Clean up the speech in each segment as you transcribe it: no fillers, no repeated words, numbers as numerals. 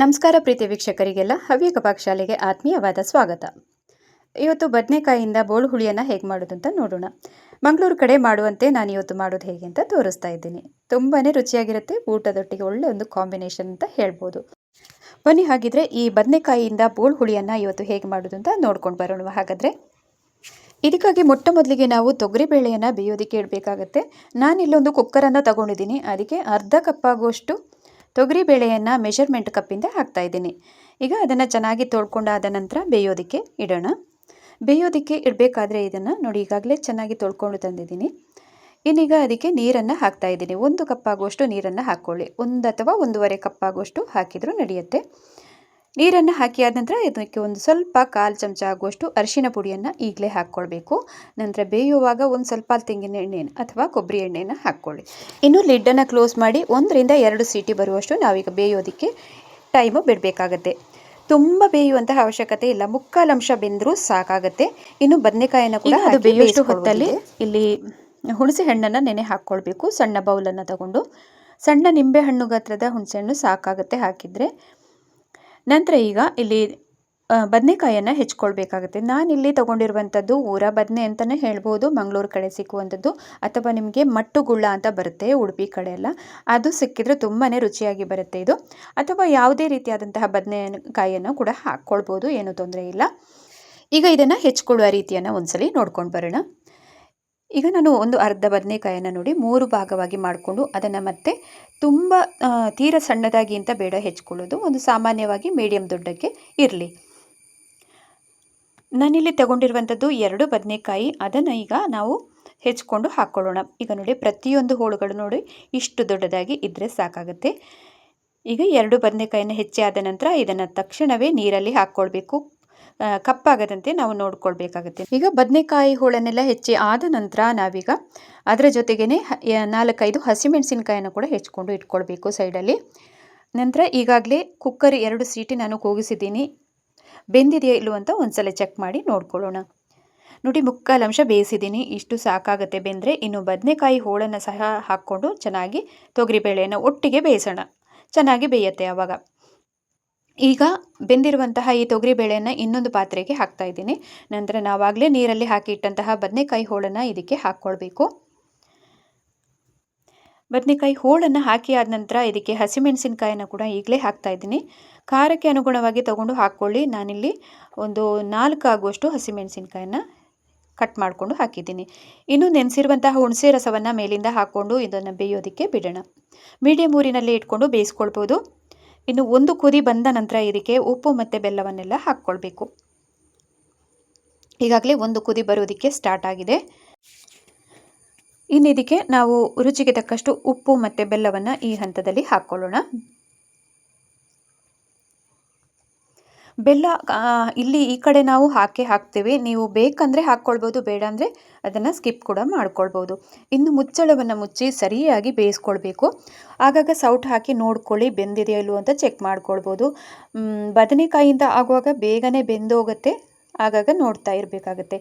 ನಮಸ್ಕಾರ ಪ್ರೀತಿ ವೀಕ್ಷಕರಿಗೆಲ್ಲ ಹವ್ಯಕ ಪಾಕಶಾಲೆಗೆ ಆತ್ಮೀಯವಾದ ಸ್ವಾಗತ. ಇವತ್ತು ಬದನೆಕಾಯಿಯಿಂದ ಬೋಳು ಹುಳಿಯನ್ನು ಹೇಗೆ ಮಾಡೋದು ಅಂತ ನೋಡೋಣ. ಮಂಗಳೂರು ಕಡೆ ಮಾಡುವಂತೆ ನಾನು ಇವತ್ತು ಮಾಡೋದು ಹೇಗೆ ಅಂತ ತೋರಿಸ್ತಾ ಇದ್ದೀನಿ. ತುಂಬಾ ರುಚಿಯಾಗಿರುತ್ತೆ, ಊಟದೊಟ್ಟಿಗೆ ಒಳ್ಳೆ ಒಂದು ಕಾಂಬಿನೇಷನ್ ಅಂತ ಹೇಳ್ಬೋದು. ಬನ್ನಿ ಹಾಗಿದ್ರೆ ಈ ಬದನೆಕಾಯಿಯಿಂದ ಬೋಳು ಹುಳಿಯನ್ನು ಇವತ್ತು ಹೇಗೆ ಮಾಡೋದು ಅಂತ ನೋಡ್ಕೊಂಡು ಬರೋಣ. ಹಾಗಾದರೆ ಇದಕ್ಕಾಗಿ ಮೊಟ್ಟ ಮೊದಲಿಗೆ ನಾವು ತೊಗರಿಬೇಳೆಯನ್ನು ಬೇಯೋದಕ್ಕೆ ಇಡಬೇಕಾಗತ್ತೆ. ನಾನಿಲ್ಲೊಂದು ಕುಕ್ಕರನ್ನು ತಗೊಂಡಿದ್ದೀನಿ. ಅದಕ್ಕೆ ಅರ್ಧ ಕಪ್ ಆಗುವಷ್ಟು ತೊಗರಿಬೇಳೆಯನ್ನು ಮೆಷರ್ಮೆಂಟ್ ಕಪ್ಪಿಂದ ಹಾಕ್ತಾಯಿದ್ದೀನಿ. ಈಗ ಅದನ್ನು ಚೆನ್ನಾಗಿ ತೊಳ್ಕೊಂಡಾದ ನಂತರ ಬೇಯೋದಕ್ಕೆ ಇಡೋಣ. ಬೇಯೋದಕ್ಕೆ ಇಡಬೇಕಾದ್ರೆ ಇದನ್ನು ನೋಡಿ, ಈಗಾಗಲೇ ಚೆನ್ನಾಗಿ ತೊಳ್ಕೊಂಡು ತಂದಿದ್ದೀನಿ. ಇನ್ನೀಗ ಅದಕ್ಕೆ ನೀರನ್ನು ಹಾಕ್ತಾಯಿದ್ದೀನಿ. 1 ಕಪ್ ಆಗುವಷ್ಟು ನೀರನ್ನು ಹಾಕ್ಕೊಳ್ಳಿ. 1 ಅಥವಾ 1.5 ಕಪ್ ಆಗುವಷ್ಟು ಹಾಕಿದರೂ ನಡೆಯುತ್ತೆ. ನೀರನ್ನು ಹಾಕಿ ಆದ ನಂತರ ಇದಕ್ಕೆ ಒಂದು ಸ್ವಲ್ಪ 1/4 ಚಮಚ ಆಗುವಷ್ಟು ಅರಿಶಿನ ಪುಡಿಯನ್ನು ಈಗಲೇ ಹಾಕ್ಕೊಳ್ಬೇಕು. ನಂತರ ಬೇಯುವಾಗ ಒಂದು ಸ್ವಲ್ಪ ತೆಂಗಿನ ಎಣ್ಣೆನ ಅಥವಾ ಕೊಬ್ಬರಿ ಎಣ್ಣೆನ ಹಾಕ್ಕೊಳ್ಳಿ. ಇನ್ನು ಲಿಡ್ಡನ್ನು ಕ್ಲೋಸ್ ಮಾಡಿ 1 ರಿಂದ 2 ಸೀಟಿ ಬರುವಷ್ಟು ನಾವೀಗ ಬೇಯೋದಕ್ಕೆ ಟೈಮು ಬಿಡಬೇಕಾಗತ್ತೆ. ತುಂಬ ಬೇಯುವಂತಹ ಅವಶ್ಯಕತೆ ಇಲ್ಲ, 1/4 ಅಂಶ ಬೆಂದರೂ ಸಾಕಾಗತ್ತೆ. ಇನ್ನು ಬದನೆಕಾಯಿನ ಕೂಡ ಅದು ಬೇಯುವಷ್ಟು ಹೊತ್ತಲ್ಲಿ ಇಲ್ಲಿ ಹುಣಸೆ ಹಣ್ಣನ್ನು ನೆನೆ ಹಾಕ್ಕೊಳ್ಬೇಕು. ಸಣ್ಣ ಬೌಲನ್ನು ತಗೊಂಡು, ಸಣ್ಣ ನಿಂಬೆ ಹಣ್ಣು ಗಾತ್ರದ ಹುಣಸೆ ಹಣ್ಣು ಸಾಕಾಗುತ್ತೆ ಹಾಕಿದರೆ. ನಂತರ ಈಗ ಇಲ್ಲಿ ಬದನೆಕಾಯನ್ನು ಹೆಚ್ಕೊಳ್ಬೇಕಾಗುತ್ತೆ. ನಾನಿಲ್ಲಿ ತೊಗೊಂಡಿರುವಂಥದ್ದು ಊರ ಬದನೆ ಅಂತಲೇ ಹೇಳ್ಬೋದು. ಮಂಗಳೂರು ಕಡೆ ಸಿಕ್ಕುವಂಥದ್ದು, ಅಥವಾ ನಿಮಗೆ ಮಟ್ಟುಗುಳ್ಳ ಅಂತ ಬರುತ್ತೆ ಉಡುಪಿ ಕಡೆ ಎಲ್ಲ, ಅದು ಸಿಕ್ಕಿದ್ರೆ ತುಂಬಾ ರುಚಿಯಾಗಿ ಬರುತ್ತೆ ಇದು. ಅಥವಾ ಯಾವುದೇ ರೀತಿಯಾದಂತಹ ಬದನೆಕಾಯಿಯನ್ನು ಕೂಡ ಹಾಕ್ಕೊಳ್ಬೋದು, ಏನೂ ತೊಂದರೆ ಇಲ್ಲ. ಈಗ ಇದನ್ನು ಹೆಚ್ಕೊಳ್ಳುವ ರೀತಿಯನ್ನು ಒಂದ್ಸಲಿ ನೋಡ್ಕೊಂಡು ಬರೋಣ. ಈಗ ನಾನು ಒಂದು ಅರ್ಧ ಬದನೆಕಾಯನ್ನು ನೋಡಿ 3 ಭಾಗವಾಗಿ ಮಾಡಿಕೊಂಡು ಅದನ್ನು ಮತ್ತೆ ತುಂಬ ತೀರ ಸಣ್ಣದಾಗಿ ಅಂತ ಬೇಡ ಹೆಚ್ಕೊಳ್ಳೋದು, ಒಂದು ಸಾಮಾನ್ಯವಾಗಿ ಮೀಡಿಯಮ್ ದೊಡ್ಡಕ್ಕೆ ಇರಲಿ. ನಾನಿಲ್ಲಿ ತಗೊಂಡಿರುವಂಥದ್ದು 2 ಬದನೆಕಾಯಿ. ಅದನ್ನು ಈಗ ನಾವು ಹೆಚ್ಕೊಂಡು ಹಾಕ್ಕೊಳ್ಳೋಣ. ಈಗ ನೋಡಿ, ಪ್ರತಿಯೊಂದು ಹೋಳುಗಳು ನೋಡಿ ಇಷ್ಟು ದೊಡ್ಡದಾಗಿ ಇದ್ದರೆ ಸಾಕಾಗುತ್ತೆ. ಈಗ 2 ಬದನೆಕಾಯಿನ ಹೆಚ್ಚಿ ಆದ ನಂತರ ಇದನ್ನು ತಕ್ಷಣವೇ ನೀರಲ್ಲಿ ಹಾಕ್ಕೊಳ್ಬೇಕು. ಕಪ್ಪಾಗದಂತೆ ನಾವು ನೋಡ್ಕೊಳ್ಬೇಕಾಗುತ್ತೆ. ಈಗ ಬದನೆಕಾಯಿ ಹೋಳನ್ನೆಲ್ಲ ಹೆಚ್ಚಿ ಆದ ನಂತರ ನಾವೀಗ ಅದರ ಜೊತೆಗೇ 4-5 ಹಸಿಮೆಣಸಿನಕಾಯನ್ನು ಕೂಡ ಹೆಚ್ಕೊಂಡು ಇಟ್ಕೊಳ್ಬೇಕು ಸೈಡಲ್ಲಿ. ನಂತರ ಈಗಾಗಲೇ ಕುಕ್ಕರ್ 2 ಸೀಟಿ ನಾನು ಕೂಗಿಸಿದ್ದೀನಿ. ಬೆಂದಿದೆಯಾ ಇಲ್ಲೋ ಅಂತ ಒಂದ್ಸಲ ಚೆಕ್ ಮಾಡಿ ನೋಡ್ಕೊಳ್ಳೋಣ. ನೋಡಿ, 1/4 ಅಂಶ ಬೇಯಿಸಿದ್ದೀನಿ, ಇಷ್ಟು ಸಾಕಾಗುತ್ತೆ ಬೆಂದರೆ. ಇನ್ನು ಬದನೆಕಾಯಿ ಹೋಳನ್ನು ಸಹ ಹಾಕ್ಕೊಂಡು ಚೆನ್ನಾಗಿ ತೊಗರಿಬೇಳೆಯನ್ನು ಒಟ್ಟಿಗೆ ಬೇಯಿಸೋಣ, ಚೆನ್ನಾಗಿ ಬೇಯುತ್ತೆ ಆವಾಗ. ಈಗ ಬೆಂದಿರುವಂತಹ ಈ ತೊಗರಿಬೇಳೆಯನ್ನು ಇನ್ನೊಂದು ಪಾತ್ರೆಗೆ ಹಾಕ್ತಾ ಇದ್ದೀನಿ. ನಂತರ ನಾವಾಗಲೇ ನೀರಲ್ಲಿ ಹಾಕಿ ಇಟ್ಟಂತಹ ಬದನೆಕಾಯಿ ಹೋಳನ್ನು ಇದಕ್ಕೆ ಹಾಕ್ಕೊಳ್ಬೇಕು. ಬದನೆಕಾಯಿ ಹೋಳನ್ನು ಹಾಕಿ ಆದ ನಂತರ ಇದಕ್ಕೆ ಹಸಿಮೆಣಸಿನಕಾಯನ್ನು ಕೂಡ ಈಗಲೇ ಹಾಕ್ತಾ ಇದ್ದೀನಿ. ಖಾರಕ್ಕೆ ಅನುಗುಣವಾಗಿ ತಗೊಂಡು ಹಾಕ್ಕೊಳ್ಳಿ. ನಾನಿಲ್ಲಿ ಒಂದು 4 ಆಗುವಷ್ಟು ಹಸಿಮೆಣಸಿನಕಾಯನ್ನು ಕಟ್ ಮಾಡಿಕೊಂಡು ಹಾಕಿದ್ದೀನಿ. ಇನ್ನು ನೆನೆಸಿರುವಂತಹ ಹುಣಸೆ ರಸವನ್ನು ಮೇಲಿಂದ ಹಾಕ್ಕೊಂಡು ಇದನ್ನು ಬೇಯೋದಕ್ಕೆ ಬಿಡೋಣ. ಮೀಡಿಯಮ್ ಊರಿನಲ್ಲಿ ಇಟ್ಕೊಂಡು ಬೇಯಿಸ್ಕೊಳ್ಬೋದು. ಇನ್ನು 1 ಕುದಿ ಬಂದ ನಂತರ ಇದಕ್ಕೆ ಉಪ್ಪು ಮತ್ತು ಬೆಲ್ಲವನ್ನೆಲ್ಲ ಹಾಕ್ಕೊಳ್ಬೇಕು. ಈಗಾಗಲೇ 1 ಕುದಿ ಬರೋದಕ್ಕೆ ಸ್ಟಾರ್ಟ್ ಆಗಿದೆ. ಇನ್ನು ಇದಕ್ಕೆ ನಾವು ರುಚಿಗೆ ತಕ್ಕಷ್ಟು ಉಪ್ಪು ಮತ್ತು ಬೆಲ್ಲವನ್ನು ಈ ಹಂತದಲ್ಲಿ ಹಾಕ್ಕೊಳ್ಳೋಣ. ಬೆಲ್ಲ ಇಲ್ಲಿ ಈ ಕಡೆ ನಾವು ಹಾಕ್ತೇವೆ. ನೀವು ಬೇಕಂದರೆ ಹಾಕ್ಕೊಳ್ಬೋದು, ಬೇಡ ಅಂದರೆ ಅದನ್ನು ಸ್ಕಿಪ್ ಕೂಡ ಮಾಡ್ಕೊಳ್ಬೋದು. ಇನ್ನು ಮುಚ್ಚಳವನ್ನು ಮುಚ್ಚಿ ಸರಿಯಾಗಿ ಬೇಯಿಸ್ಕೊಳ್ಬೇಕು. ಆಗಾಗ ಸೌಟು ಹಾಕಿ ನೋಡ್ಕೊಳ್ಳಿ ಬೆಂದಿದೆಯೋ ಇಲ್ಲವೋ ಅಂತ ಚೆಕ್ ಮಾಡ್ಕೊಳ್ಬೋದು. ಬದನೆಕಾಯಿಯಿಂದ ಆಗುವಾಗ ಬೇಗನೆ ಬೆಂದೋಗುತ್ತೆ, ಆಗಾಗ ನೋಡ್ತಾ ಇರಬೇಕಾಗತ್ತೆ.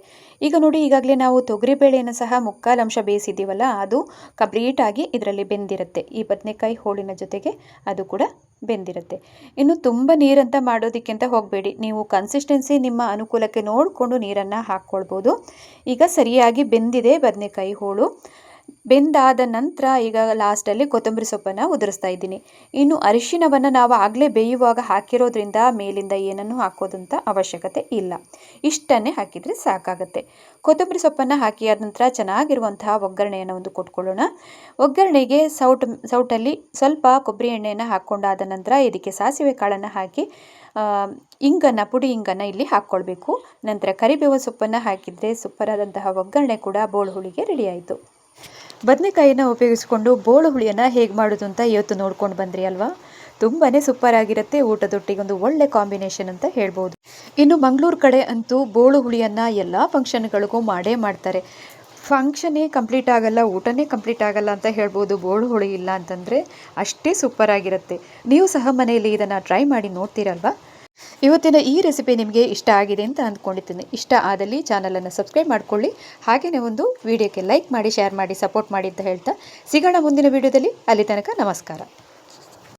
ಈಗ ನೋಡಿ, ಈಗಾಗಲೇ ನಾವು ತೊಗರಿಬೇಳೆಯನ್ನು ಸಹ 1/4 ಅಂಶ ಬೇಯಿಸಿದ್ದೀವಲ್ಲ, ಅದು ಕಂಪ್ಲೀಟಾಗಿ ಇದರಲ್ಲಿ ಬೆಂದಿರುತ್ತೆ. ಈ ಬದನೆಕಾಯಿ ಹೋಳಿನ ಜೊತೆಗೆ ಅದು ಕೂಡ ಬೆಂದಿರುತ್ತೆ. ಇನ್ನು ತುಂಬ ನೀರಂತ ಮಾಡೋದಕ್ಕಿಂತ ಹೋಗಬೇಡಿ, ನೀವು ಕನ್ಸಿಸ್ಟೆನ್ಸಿ ನಿಮ್ಮ ಅನುಕೂಲಕ್ಕೆ ನೋಡಿಕೊಂಡು ನೀರನ್ನು ಹಾಕ್ಕೊಳ್ಬೋದು. ಈಗ ಸರಿಯಾಗಿ ಬೆಂದಿದೆ ಬದನೆಕಾಯಿ ಹೋಳು. ಬೆಂದಾದ ನಂತರ ಈಗ ಲಾಸ್ಟಲ್ಲಿ ಕೊತ್ತಂಬರಿ ಸೊಪ್ಪನ್ನು ಉದುರಿಸ್ತಾ ಇದ್ದೀನಿ. ಇನ್ನು ಅರಿಶಿನವನ್ನು ನಾವು ಆಗಲೇ ಬೇಯುವಾಗ ಹಾಕಿರೋದ್ರಿಂದ ಮೇಲಿಂದ ಏನನ್ನು ಹಾಕೋದಂತ ಅವಶ್ಯಕತೆ ಇಲ್ಲ, ಇಷ್ಟನ್ನೇ ಹಾಕಿದರೆ ಸಾಕಾಗುತ್ತೆ. ಕೊತ್ತಂಬರಿ ಸೊಪ್ಪನ್ನು ಹಾಕಿ ಆದ ನಂತರ ಚೆನ್ನಾಗಿರುವಂತಹ ಒಗ್ಗರಣೆಯನ್ನು ಒಂದು ಕೊಟ್ಕೊಳ್ಳೋಣ. ಒಗ್ಗರಣೆಗೆ ಸೌಟಲ್ಲಿ ಸ್ವಲ್ಪ ಕೊಬ್ಬರಿ ಎಣ್ಣೆಯನ್ನು ಹಾಕ್ಕೊಂಡಾದ ನಂತರ ಇದಕ್ಕೆ ಸಾಸಿವೆ ಕಾಳನ್ನು ಹಾಕಿ ಪುಡಿ ಇಂಗನ್ನು ಇಲ್ಲಿ ಹಾಕ್ಕೊಳ್ಬೇಕು. ನಂತರ ಕರಿಬೇವು ಸೊಪ್ಪನ್ನು ಹಾಕಿದರೆ ಸೂಪರಾದಂತಹ ಒಗ್ಗರಣೆ ಕೂಡ ಬೋಳು ಹುಳಿಗೆ ರೆಡಿ ಆಯಿತು. ಬದನೆಕಾಯಿನ ಉಪಯೋಗಿಸಿಕೊಂಡು ಬೋಳು ಹುಳಿಯನ್ನು ಹೇಗೆ ಮಾಡೋದು ಅಂತ ಇವತ್ತು ನೋಡ್ಕೊಂಡು ಬಂದ್ರಿ ಅಲ್ವಾ? ತುಂಬಾ ಸೂಪರ್ ಆಗಿರುತ್ತೆ, ಊಟದೊಟ್ಟಿಗೆ ಒಂದು ಒಳ್ಳೆ ಕಾಂಬಿನೇಷನ್ ಅಂತ ಹೇಳ್ಬೋದು. ಇನ್ನು ಮಂಗಳೂರು ಕಡೆ ಅಂತೂ ಬೋಳು ಹುಳಿಯನ್ನು ಎಲ್ಲ ಫಂಕ್ಷನ್ಗಳಿಗೂ ಮಾಡೇ ಮಾಡ್ತಾರೆ. ಫಂಕ್ಷನ್ನೇ ಕಂಪ್ಲೀಟ್ ಆಗಲ್ಲ, ಊಟನೇ ಕಂಪ್ಲೀಟ್ ಆಗಲ್ಲ ಅಂತ ಹೇಳ್ಬೋದು ಬೋಳು ಹುಳಿ ಇಲ್ಲ ಅಂತಂದರೆ. ಅಷ್ಟೇ ಸೂಪರ್ ಆಗಿರುತ್ತೆ. ನೀವು ಸಹ ಮನೆಯಲ್ಲಿ ಇದನ್ನು ಟ್ರೈ ಮಾಡಿ ನೋಡ್ತೀರಲ್ವಾ? ಇವತ್ತಿನ ಈ ರೆಸಿಪಿ ನಿಮಗೆ ಇಷ್ಟ ಆಗಿದೆ ಅಂತ ಅಂದ್ಕೊಂಡಿದ್ದೀನಿ. ಇಷ್ಟ ಆದಲ್ಲಿ ಚಾನಲನ್ನು ಸಬ್ಸ್ಕ್ರೈಬ್ ಮಾಡ್ಕೊಳ್ಳಿ. ಹಾಗೆಯೇ ಒಂದು ವಿಡಿಯೋಕ್ಕೆ ಲೈಕ್ ಮಾಡಿ, ಶೇರ್ ಮಾಡಿ, ಸಪೋರ್ಟ್ ಮಾಡಿ ಅಂತ ಹೇಳ್ತಾ ಸಿಗೋಣ ಮುಂದಿನ ವಿಡಿಯೋದಲ್ಲಿ. ಅಲ್ಲಿ ತನಕ ನಮಸ್ಕಾರ.